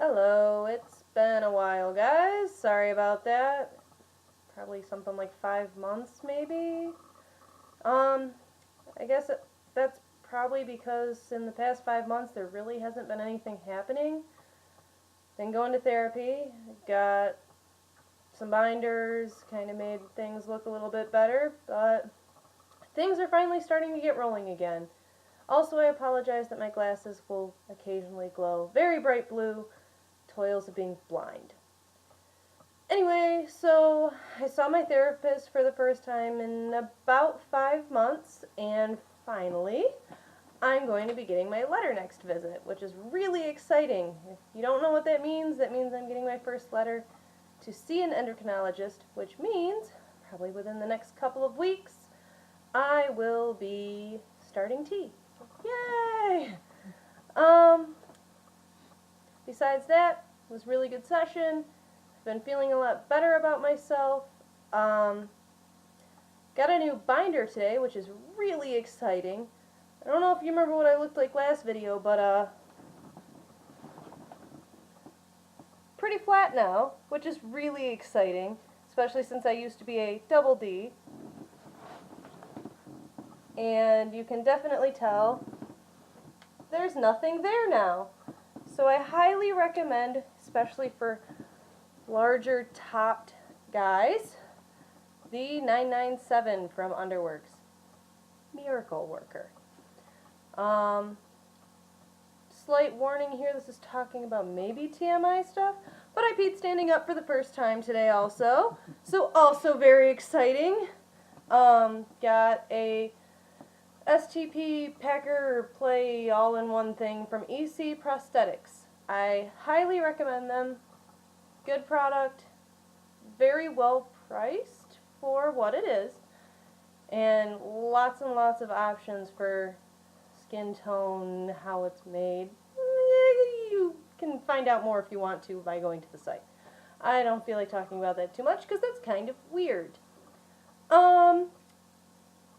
Hello, it's been a while, guys. Sorry about that. Probably something like 5 months, maybe. Um, I guess that's probably because in the past 5 months there really hasn't been anything happening. Been going to therapy, got some binders, kind of made things look a little bit better, but things are finally starting to get rolling again. Also, I apologize that my glasses will occasionally glow very bright blue, toils of being blind. Anyway, so I saw my therapist for the first time in about 5 months, and finally, I'm going to be getting my letter next visit, which is really exciting. If you don't know what that means I'm getting my first letter to see an endocrinologist, which means, probably within the next couple of weeks, I will be starting T. Yay! Besides that, it was a really good session. Been feeling a lot better about myself. Got a new binder today, which is really exciting. I don't know if you remember what I looked like last video, but pretty flat now, which is really exciting, especially since I used to be a double D. And you can definitely tell there's nothing there now. So I highly recommend, especially for larger topped guys, the 997 from Underworks. Miracle Worker. Slight warning here, this is talking about maybe TMI stuff, but I peed standing up for the first time today also, so also very exciting. Got a STP Packer Play all-in-one thing from EC Prosthetics. I highly recommend them. Good product, very well priced for what it is, and lots of options for skin tone, how it's made. You can find out more if you want to by going to the site. I don't feel like talking about that too much because that's kind of weird.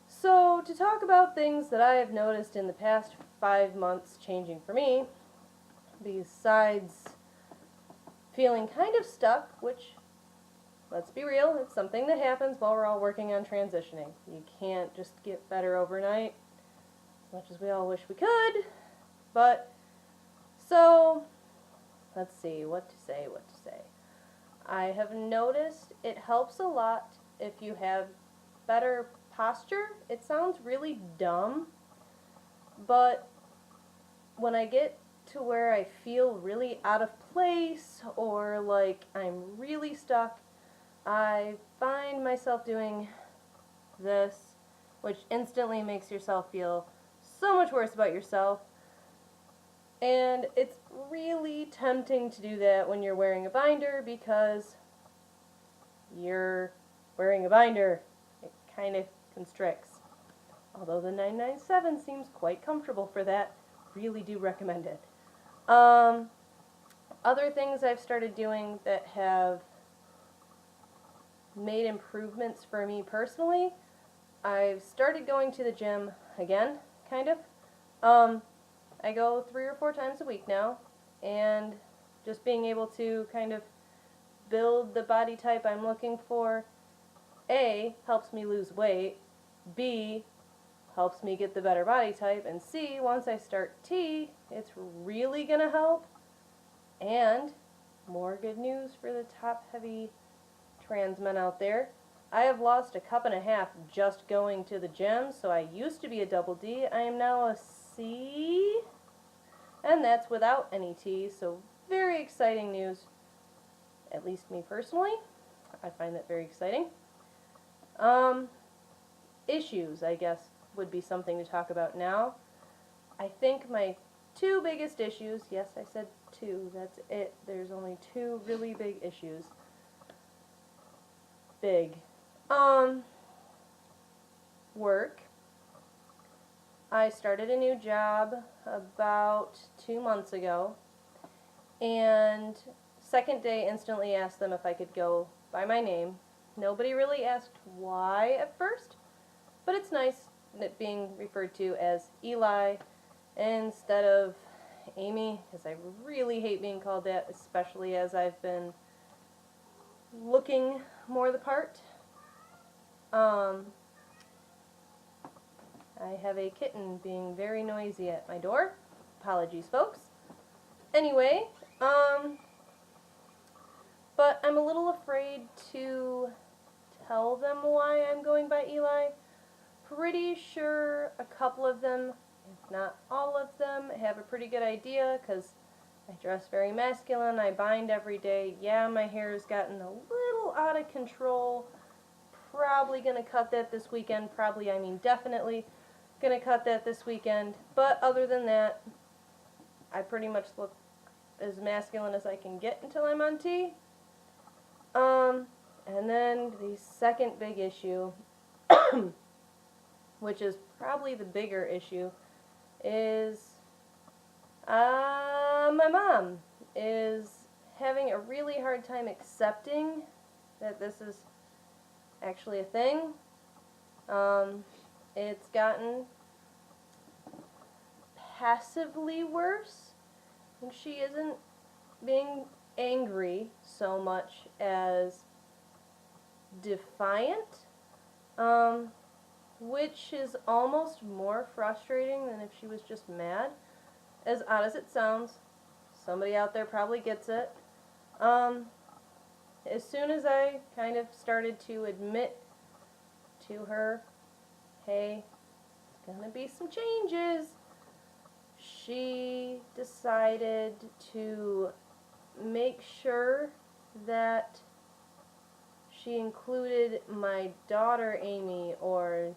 So to talk about things that I have noticed in the past 5 months changing for me, besides feeling kind of stuck, which, let's be real, it's something that happens while we're all working on transitioning. You can't just get better overnight, as much as we all wish we could. But, so, let's see, what to say. I have noticed it helps a lot if you have better posture. It sounds really dumb, but when I get to where I feel really out of place or like I'm really stuck, I find myself doing this, which instantly makes yourself feel so much worse about yourself. And it's really tempting to do that when you're wearing a binder because you're wearing a binder. It kind of constricts. Although the 997 seems quite comfortable for that. Really do recommend it. Other things I've started doing that have made improvements for me personally, I've started going to the gym again, kind of. I go 3 or 4 times a week now, and just being able to kind of build the body type I'm looking for, A, helps me lose weight, B, helps me get the better body type, and C, once I start T, it's really going to help. And more good news for the top-heavy trans men out there. I have lost 1.5 cups just going to the gym, so I used to be a double D. I am now a C, and that's without any T, so very exciting news, at least me personally. I find that very exciting. Issues, I guess, would be something to talk about now. I think my 2 biggest issues, yes, I said 2, that's it. There's only 2 really big issues. Big. Work. I started a new job about 2 months ago, and second day instantly asked them if I could go by my name. Nobody really asked why at first, but it's nice it being referred to as Eli instead of Amy, because I really hate being called that, especially as I've been looking more the part. I have a kitten being very noisy at my door. Apologies, folks. Anyway, but I'm a little afraid to tell them why I'm going by Eli. Pretty sure a couple of them, if not all of them, have a pretty good idea because I dress very masculine, I bind every day. Yeah, my hair has gotten a little out of control. Probably going to cut that this weekend. Probably, I mean definitely going to cut that this weekend. But other than that, I pretty much look as masculine as I can get until I'm on T. And then the second big issue, which is probably the bigger issue, is my mom is having a really hard time accepting that this is actually a thing. It's gotten passively worse. And she isn't being angry so much as defiant, which is almost more frustrating than if she was just mad. As odd as it sounds, somebody out there probably gets it. As soon as I kind of started to admit to her, hey, there's gonna be some changes, she decided to make sure that she included my daughter Amy or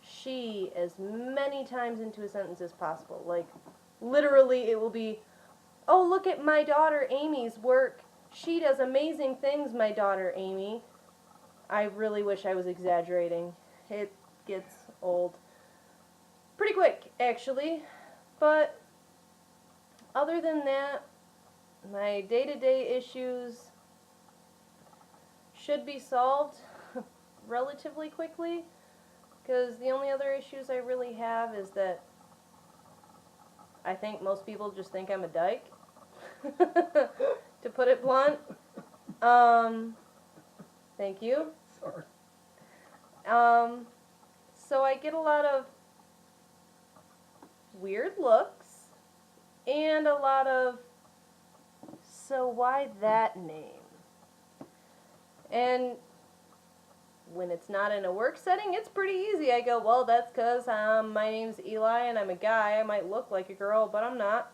she as many times into a sentence as possible. Like, literally it will be, oh, look at my daughter Amy's work. She does amazing things, my daughter Amy. I really wish I was exaggerating. It gets old pretty quick, actually. But other than that, my day-to-day issues should be solved relatively quickly, because the only other issues I really have is that I think most people just think I'm a dyke, to put it blunt. Thank you. Sorry. So I get a lot of weird looks and a lot of, so why that name? And when it's not in a work setting, it's pretty easy. I go, well, that's because my name's Eli and I'm a guy. I might look like a girl, but I'm not.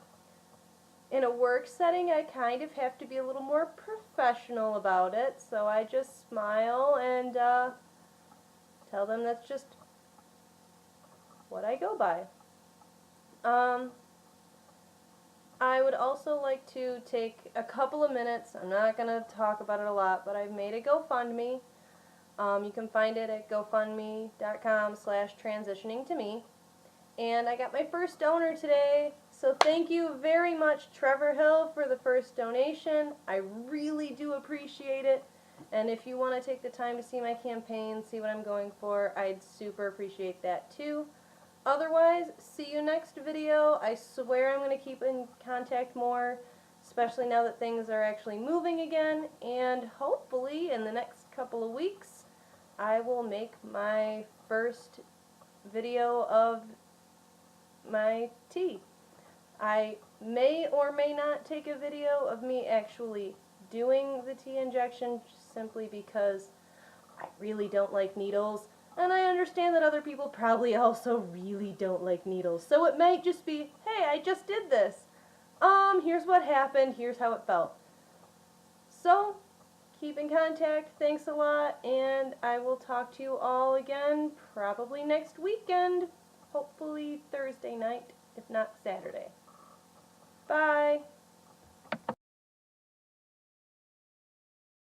In a work setting, I kind of have to be a little more professional about it, so I just smile and tell them that's just what I go by. I would also like to take a couple of minutes. I'm not going to talk about it a lot, but I've made a GoFundMe. You can find it at gofundme.com/transitioningtome. And I got my first donor today, so thank you very much, Trevor Hill, for the first donation. I really do appreciate it. And if you want to take the time to see my campaign, see what I'm going for, I'd super appreciate that too. Otherwise, see you next video. I swear I'm going to keep in contact more, especially now that things are actually moving again. And hopefully in the next couple of weeks, I will make my first video of my tea. I may or may not take a video of me actually doing the tea injection, simply because I really don't like needles. And I understand that other people probably also really don't like needles. So it might just be, hey, I just did this. Here's what happened. Here's how it felt. So, keep in contact. Thanks a lot. And I will talk to you all again probably next weekend. Hopefully Thursday night, if not Saturday. Bye.